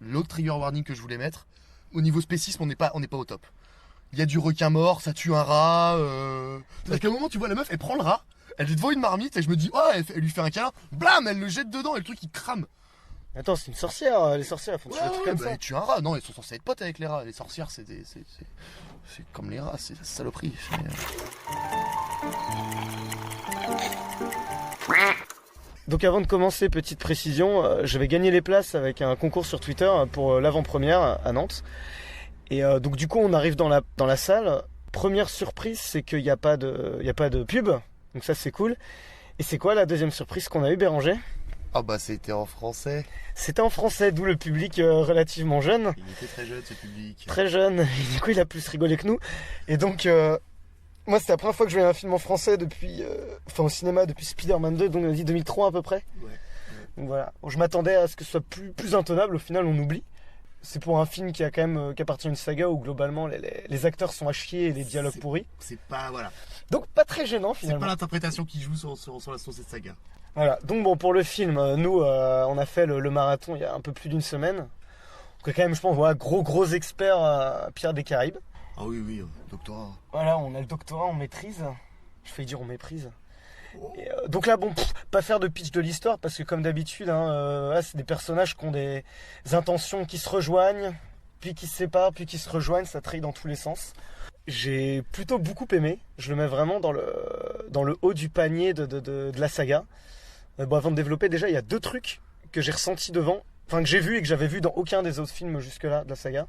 l'autre trigger warning que je voulais mettre, au niveau spécisme, on n'est pas au top. Il y a du requin mort, ça tue un rat. C'est-à-dire qu'à un moment, tu vois la meuf, elle prend le rat, elle est devant une marmite et je me dis, oh, elle lui fait un câlin, blam, elle le jette dedans et le truc il crame. Attends, c'est une sorcière, les sorcières elles font des trucs comme ça. Elle tue un rat, non, elles sont censées être potes avec les rats. Les sorcières, c'est comme les rats, c'est la saloperie. Donc avant de commencer, petite précision, j'avais gagné les places avec un concours sur Twitter pour l'avant-première à Nantes. Et donc du coup on arrive dans la salle. Première surprise, c'est qu'il n'y a pas de pub, donc ça c'est cool. Et c'est quoi la deuxième surprise qu'on a eu, Béranger ? Ah bah c'était en français. C'était en français, d'où le public relativement jeune. Il était très jeune ce public. Très jeune, et du coup il a plus rigolé que nous. Et donc moi c'était la première fois que je voyais un film en français depuis, au cinéma depuis Spider-Man 2, donc on a dit 2003 à peu près. Ouais. Donc voilà, je m'attendais à ce que ce soit plus intenable, au final on oublie. C'est pour un film qui appartient à une saga où globalement les acteurs sont à chier et les dialogues pourris. C'est pas, voilà. Donc pas très gênant finalement. C'est pas l'interprétation qui joue sur cette saga. Voilà, donc bon pour le film, nous on a fait le marathon il y a un peu plus d'une semaine. Donc quand même je pense, voilà, gros expert Pierre des Caraïbes. Ah oui, doctorat. Voilà, on a le doctorat, on maîtrise. Je fais dire on méprise. Et, donc là, bon, pas faire de pitch de l'histoire, parce que comme d'habitude, là, c'est des personnages qui ont des intentions qui se rejoignent, puis qui se séparent, puis qui se rejoignent, ça trahit dans tous les sens. J'ai plutôt beaucoup aimé, je le mets vraiment dans le haut du panier de la saga. Bon, avant de développer, déjà, il y a 2 trucs que j'ai ressentis devant, enfin que j'ai vu et que j'avais vu dans aucun des autres films jusque-là de la saga.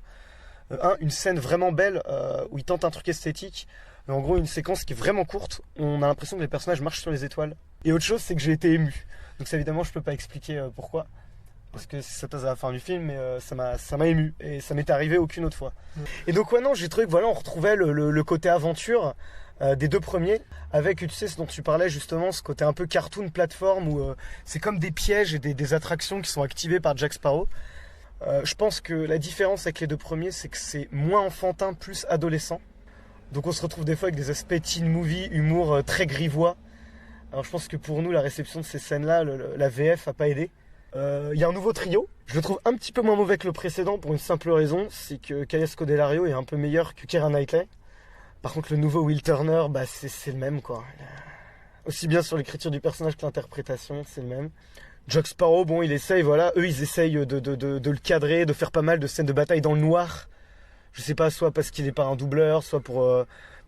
Une scène vraiment belle où il tente un truc esthétique. En gros, une séquence qui est vraiment courte. On a l'impression que les personnages marchent sur les étoiles. Et autre chose, c'est que j'ai été ému. Donc ça, évidemment, je peux pas expliquer pourquoi. Parce que ça passe à la fin du film, mais ça m'a ému. Et ça m'est arrivé aucune autre fois. Et donc, ouais, non, j'ai trouvé que voilà, on retrouvait le côté aventure des 2 premiers. Avec, tu sais, ce dont tu parlais justement, ce côté un peu cartoon plateforme où c'est comme des pièges et des attractions qui sont activées par Jack Sparrow. Je pense que la différence avec les 2 premiers, c'est que c'est moins enfantin, plus adolescent. Donc on se retrouve des fois avec des aspects teen movie, humour très grivois. Alors je pense que pour nous, la réception de ces scènes-là, la VF a pas aidé. Il y a un nouveau trio. Je le trouve un petit peu moins mauvais que le précédent pour une simple raison, c'est que Kaya Scodelario est un peu meilleur que Keira Knightley. Par contre, le nouveau Will Turner, bah c'est le même quoi. Aussi bien sur l'écriture du personnage que l'interprétation, c'est le même. Jack Sparrow, bon, il essaye, voilà, eux ils essayent de le cadrer, de faire pas mal de scènes de bataille dans le noir. Je sais pas, soit parce qu'il est pas un doubleur, soit pour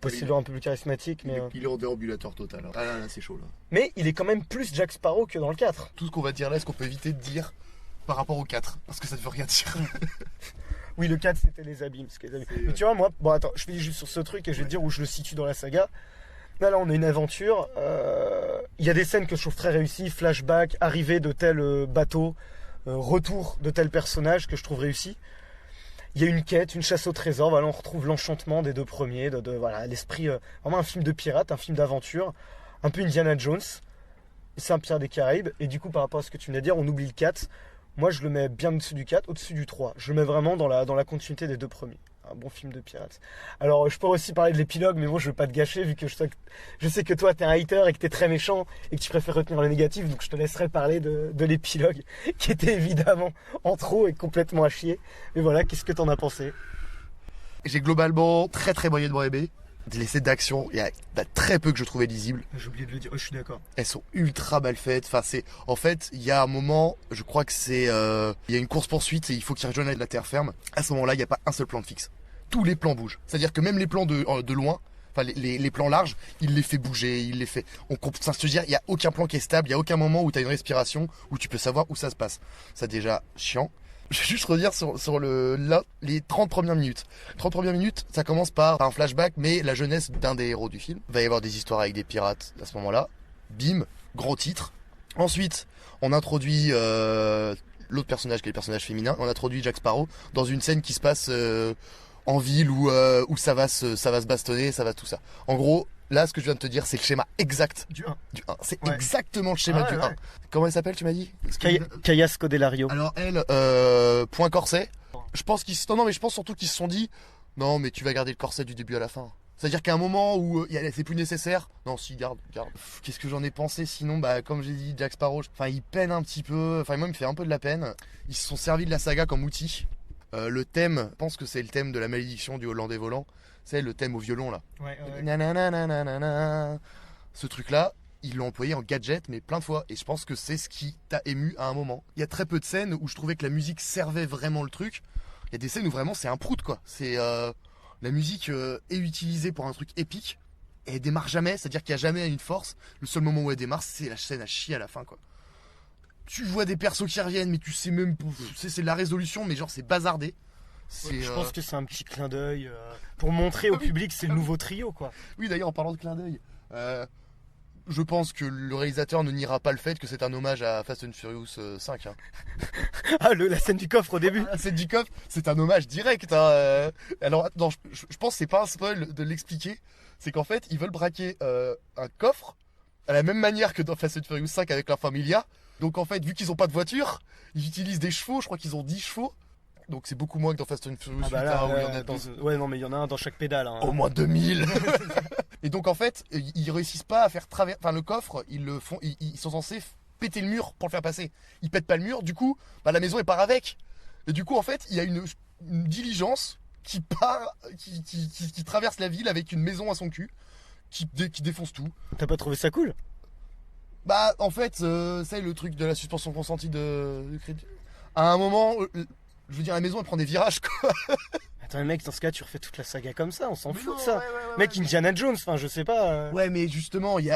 possiblement un peu plus charismatique. Mais, il est en déambulateur total. Ah là, c'est chaud là. Mais il est quand même plus Jack Sparrow que dans le 4. Tout ce qu'on va dire là, est-ce qu'on peut éviter de dire par rapport au 4 ? Parce que ça ne veut rien dire. Oui, le 4 c'était les abîmes. Mais tu vois, moi, bon attends, je finis juste sur ce truc et je vais te dire où je le situe dans la saga. Là, on a une aventure. Il y a des scènes que je trouve très réussies. Flashback, arrivée de tel bateau, retour de tel personnage que je trouve réussi. Il y a une quête, une chasse au trésor. Voilà, on retrouve l'enchantement des 2 premiers. Voilà, l'esprit, vraiment un film de pirate, un film d'aventure. Un peu Indiana Jones. C'est un Pierre des Caraïbes. Et du coup, par rapport à ce que tu venais de dire, on oublie le 4. Moi, je le mets bien au-dessus du 4, au-dessus du 3. Je le mets vraiment dans la continuité des 2 premiers. Un bon film de pirates. Alors, je pourrais aussi parler de l'épilogue, mais bon, je veux pas te gâcher, vu que je sais que toi, t'es un hater et que t'es très méchant et que tu préfères retenir le négatif, donc je te laisserai parler de l'épilogue, qui était évidemment en trop et complètement à chier. Mais voilà, qu'est-ce que t'en as pensé ? J'ai globalement très moyennement aimé. Les scènes d'action, il y a très peu que je trouvais lisibles. J'ai oublié de le dire, je suis d'accord. Elles sont ultra mal faites. Enfin, en fait, il y a un moment, je crois que il y a une course-poursuite et il faut qu'ils rejoignent la terre ferme. À ce moment-là, il n'y a pas un seul plan de fixe. Tous les plans bougent. C'est-à-dire que même les plans de loin, enfin les plans larges, il les fait bouger, il les fait. Ça se dire, il y a aucun plan qui est stable, il y a aucun moment où tu as une respiration, où tu peux savoir où ça se passe. C'est déjà chiant. Je vais juste redire sur les 30 premières minutes. 30 premières minutes, ça commence par un flashback, mais la jeunesse d'un des héros du film. Il va y avoir des histoires avec des pirates à ce moment-là. Bim, gros titre. Ensuite, on introduit l'autre personnage qui est le personnage féminin. On introduit Jack Sparrow dans une scène qui se passe en ville où ça va se bastonner, ça va tout ça. En gros, là, ce que je viens de te dire, c'est le schéma exact du 1. C'est exactement le schéma du 1. Comment elle s'appelle, tu m'as dit ? Kaya Scodelario. Alors elle, point corset. Je pense je pense surtout qu'ils se sont dit, non mais tu vas garder le corset du début à la fin. C'est-à-dire qu'à un moment où c'est plus nécessaire. Non, si, garde. Qu'est-ce que j'en ai pensé sinon? Bah, comme j'ai dit, Jack Sparrow, enfin, il peine un petit peu. Enfin, moi, il me fait un peu de la peine. Ils se sont servis de la saga comme outil. Le thème, je pense que c'est le thème de la malédiction du Hollandais volant. C'est le thème au violon, là. Ouais. Nananananana. Ce truc-là, ils l'ont employé en gadget, mais plein de fois. Et je pense que c'est ce qui t'a ému à un moment. Il y a très peu de scènes où je trouvais que la musique servait vraiment le truc. Il y a des scènes où vraiment c'est un prout, quoi. C'est. La musique est utilisée pour un truc épique et elle démarre jamais, c'est-à-dire qu'il n'y a jamais une force. Le seul moment où elle démarre, c'est la scène à chier à la fin, quoi. Tu vois des persos qui reviennent, mais tu sais même, c'est de la résolution, mais genre c'est bazardé. Je pense que c'est un petit clin d'œil pour montrer au public c'est le nouveau trio, quoi. Oui, d'ailleurs, en parlant de clin d'œil, je pense que le réalisateur ne niera pas le fait que c'est un hommage à Fast and Furious 5. Hein. Ah, la scène du coffre au début. La scène du coffre, c'est un hommage direct. Hein. Alors, non, je pense que c'est pas un spoil de l'expliquer. C'est qu'en fait, ils veulent braquer un coffre à la même manière que dans Fast and Furious 5 avec la Familia. Donc en fait, vu qu'ils ont pas de voiture, ils utilisent des chevaux. Je crois qu'ils ont 10 chevaux. Donc c'est beaucoup moins que dans Fast and Furious 8. Là, Où il y en a ouais, non, mais il y en a un dans chaque pédale. Hein. Au moins 2000. Et donc en fait, ils réussissent pas à faire traverser. Enfin, le coffre, ils sont censés péter le mur pour le faire passer. Ils pètent pas le mur, du coup, bah, la maison elle part avec. Et du coup, en fait, il y a une diligence qui part, qui traverse la ville avec une maison à son cul, qui défonce tout. T'as pas trouvé ça cool? Bah, en fait, c'est le truc de la suspension consentie de crédit. À un moment, je veux dire, la maison elle prend des virages, quoi. Attends, mec, dans ce cas, tu refais toute la saga comme ça, on s'en fout non, de ça. ouais, Mec, Indiana Jones, enfin, je sais pas. Ouais, mais justement, enfin,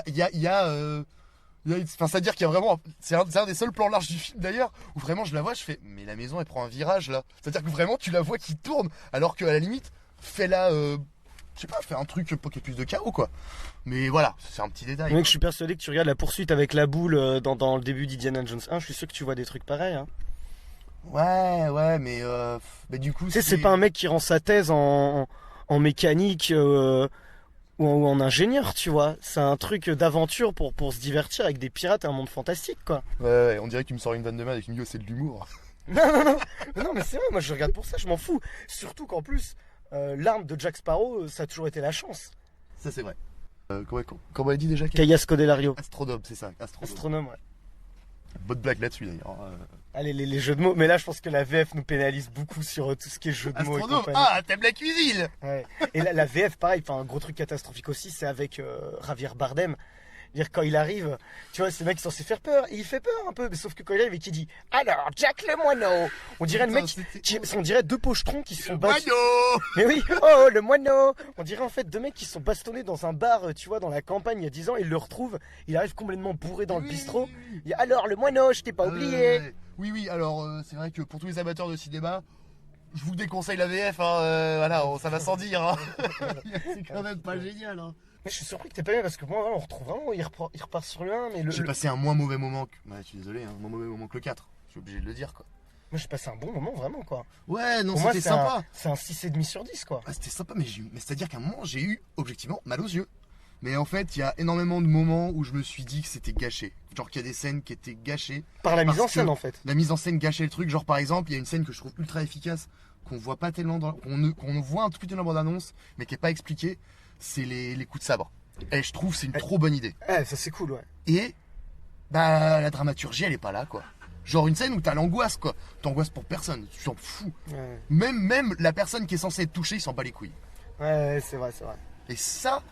c'est-à-dire qu'il y a vraiment. C'est un des seuls plans larges du film d'ailleurs, où vraiment je la vois, je fais, mais la maison elle prend un virage là. C'est-à-dire que vraiment tu la vois qui tourne, alors qu'à la limite, fais-la. Je sais pas, fais un truc pour qu'il y ait plus de chaos, quoi. Mais voilà, c'est un petit détail. Mec, je suis persuadé que tu regardes la poursuite avec la boule dans le début d'Indiana Jones 1, je suis sûr que tu vois des trucs pareils. Hein. Ouais, mais du coup. Tu sais, c'est pas un mec qui rend sa thèse en mécanique ou en ingénieur, tu vois. C'est un truc d'aventure pour se divertir avec des pirates et un monde fantastique, quoi. Ouais, on dirait que tu me sors une vanne de mal avec une c'est de l'humour. Non, mais c'est vrai, moi je regarde pour ça, je m'en fous. Surtout qu'en plus, l'arme de Jack Sparrow, ça a toujours été la chance. Ça, c'est vrai. Comment elle dit déjà Caia Scodelario. Astronome, c'est ça. Astronome, ouais. Bonne blague là-dessus d'ailleurs. Allez, les jeux de mots. Mais là, je pense que la VF nous pénalise beaucoup sur tout ce qui est jeux de mots. Astronome, t'aimes la cuisine. Ouais. Et la VF, pareil, enfin, un gros truc catastrophique aussi, c'est avec Javier Bardem. Dire quand il arrive, tu vois, c'est le mec qui est censé faire peur, et il fait peur un peu, mais sauf que quand il arrive et qu'il dit alors Jack le moineau, on dirait le mec, on dirait deux pochetrons qui se sont battus. Mais oui, oh le moineau, on dirait en fait deux mecs qui se sont bastonnés dans un bar, tu vois, dans la campagne il y a 10 ans, il le retrouve, il arrive complètement bourré dans le bistrot. Il dit alors le moineau, je t'ai pas oublié. Oui, alors c'est vrai que pour tous les amateurs de cinéma, je vous déconseille la VF, hein, voilà, ça va sans dire. Hein. C'est quand même pas génial. Hein. Mais je suis surpris que t'aies pas aimé parce que moi on retrouve vraiment, il repart sur le 1 mais j'ai passé un moins mauvais moment que... Ouais, je suis désolé, un moins mauvais moment que le 4. Je suis obligé de le dire, quoi. Moi j'ai passé un bon moment vraiment, quoi. Ouais, non, c'était sympa. C'est un 6,5 sur 10, quoi. Ah, c'était sympa, mais c'est-à-dire qu'à un moment j'ai eu objectivement mal aux yeux. Mais en fait, il y a énormément de moments où je me suis dit que c'était gâché. Genre qu'il y a des scènes qui étaient gâchées. Par la mise en scène, en fait. La mise en scène gâchait le truc. Genre par exemple, il y a une scène que je trouve ultra efficace, qu'on voit pas tellement qu'on voit un tout petit peu dans la bande-annonce, mais qui est pas expliquée. C'est les coups de sabre. Et je trouve que c'est une trop bonne idée. Ouais, ça c'est cool, ouais. Et bah la dramaturgie elle est pas là, quoi. Genre une scène où t'as l'angoisse, quoi. T'angoisses pour personne, tu t'en fous. Ouais. Même la personne qui est censée être touchée, il s'en bat les couilles. Ouais, c'est vrai. Et ça,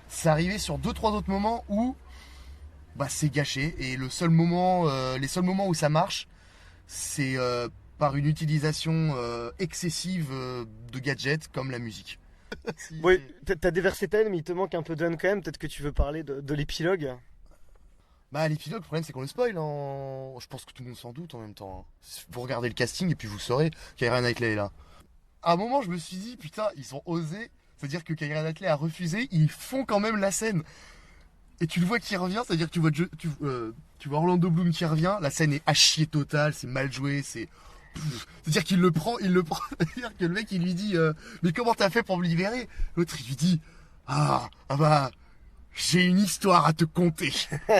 c'est arrivé sur 2-3 autres moments où bah c'est gâché. Et les seuls moments où ça marche, c'est par une utilisation excessive de gadgets comme la musique. Oui, t'as déversé ta haine, mais il te manque un peu d'âne quand même. Peut-être que tu veux parler de l'épilogue. Bah l'épilogue, le problème c'est qu'on le spoil. Je pense que tout le monde s'en doute en même temps. Hein. Vous regardez le casting et puis vous saurez qu'Keira Knightley est là. À un moment je me suis dit putain ils ont osé. C'est-à-dire que Keira Knightley a refusé, ils font quand même la scène. Et tu le vois qui revient, c'est-à-dire que tu vois Orlando Bloom qui revient. La scène est à chier total, c'est mal joué, c'est-à-dire qu'il le prend, c'est-à-dire que le mec il lui dit mais comment t'as fait pour me libérer? L'autre il lui dit bah j'ai une histoire à te conter.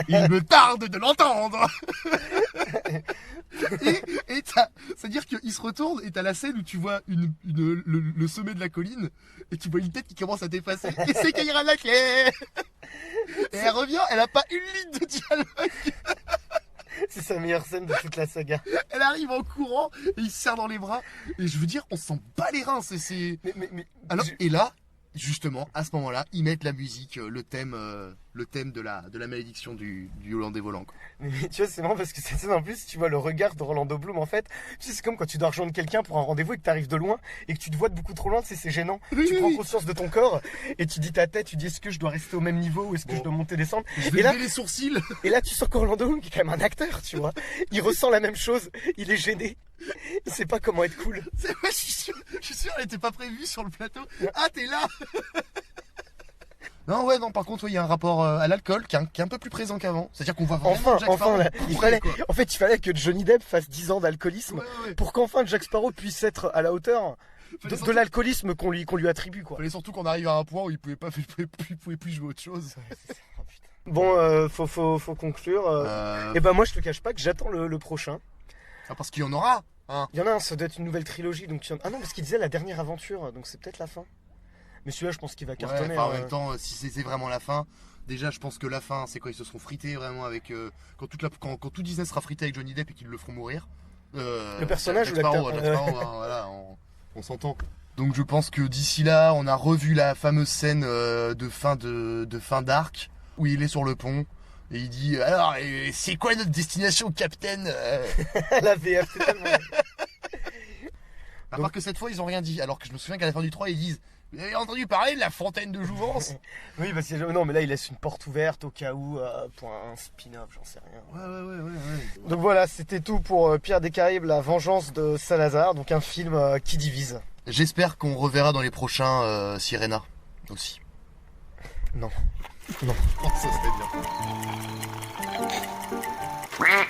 Il me tarde de l'entendre. C'est-à-dire qu'il se retourne et t'as la scène où tu vois le sommet de la colline et tu vois une tête qui commence à t'effacer. Et c'est Keira Knightley. Et elle revient, elle a pas une ligne de dialogue. C'est sa meilleure scène de toute la saga. Elle arrive en courant et il se serre dans les bras. Et je veux dire, on s'en bat les reins. Alors, et là, justement, à ce moment-là, ils mettent la musique, le thème de la malédiction du Hollandais volant, quoi. Mais tu vois, c'est marrant parce que cette scène en plus, tu vois le regard de Orlando Bloom en fait. Tu sais, c'est comme quand tu dois rejoindre quelqu'un pour un rendez-vous et que t'arrives de loin et que tu te vois de beaucoup trop loin, tu sais, c'est gênant. Tu prends conscience de ton corps et tu dis ta tête, tu dis est-ce que je dois rester au même niveau ou est-ce que je dois monter, descendre. Je vais lever les sourcils. Et là, tu sens qu'Orlando Bloom, qui est quand même un acteur, tu vois, il ressent la même chose, il est gêné. Il sait pas comment être cool. C'est vrai, je suis sûr, elle était pas prévue sur le plateau. Ah, t'es là. Non, par contre, il y a un rapport à l'alcool qui est un peu plus présent qu'avant. C'est-à-dire qu'on voit vraiment Jack Sparrow là, bourré, quoi. en fait, il fallait que Johnny Depp fasse 10 ans d'alcoolisme pour qu'enfin Jack Sparrow puisse être à la hauteur de l'alcoolisme qu'on lui attribue, quoi. Fallait surtout qu'on arrive à un point où il pouvait plus jouer autre chose. Bon, faut conclure. Et ben moi, je te cache pas que j'attends le prochain. Ah, parce qu'il y en aura, hein. Il y en a un, ça doit être une nouvelle trilogie, donc ah non, parce qu'il disait la dernière aventure, donc c'est peut-être la fin. Mais celui-là, je pense qu'il va cartonner. En même temps, si c'est vraiment la fin, déjà, je pense que la fin, c'est quand ils se seront frités vraiment avec quand tout Disney sera frité avec Johnny Depp et qu'ils le feront mourir. Le personnage Jack Sparrow, voilà, on s'entend. Donc je pense que d'ici là, on a revu la fameuse scène de fin d'arc où il est sur le pont. Et il dit, alors, c'est quoi notre destination, Captain La VF, c'est tellement... À part que cette fois, ils ont rien dit. Alors que je me souviens qu'à la fin du 3, ils disent, vous avez entendu parler de la fontaine de Jouvence? Oui, parce que non, mais là, il laisse une porte ouverte au cas où, pour un spin-off, j'en sais rien. Ouais. Donc voilà, c'était tout pour Pierre des Caraïbes, la vengeance de Salazar. Donc un film qui divise. J'espère qu'on reverra dans les prochains Sirena aussi. Non. Ça serait bien.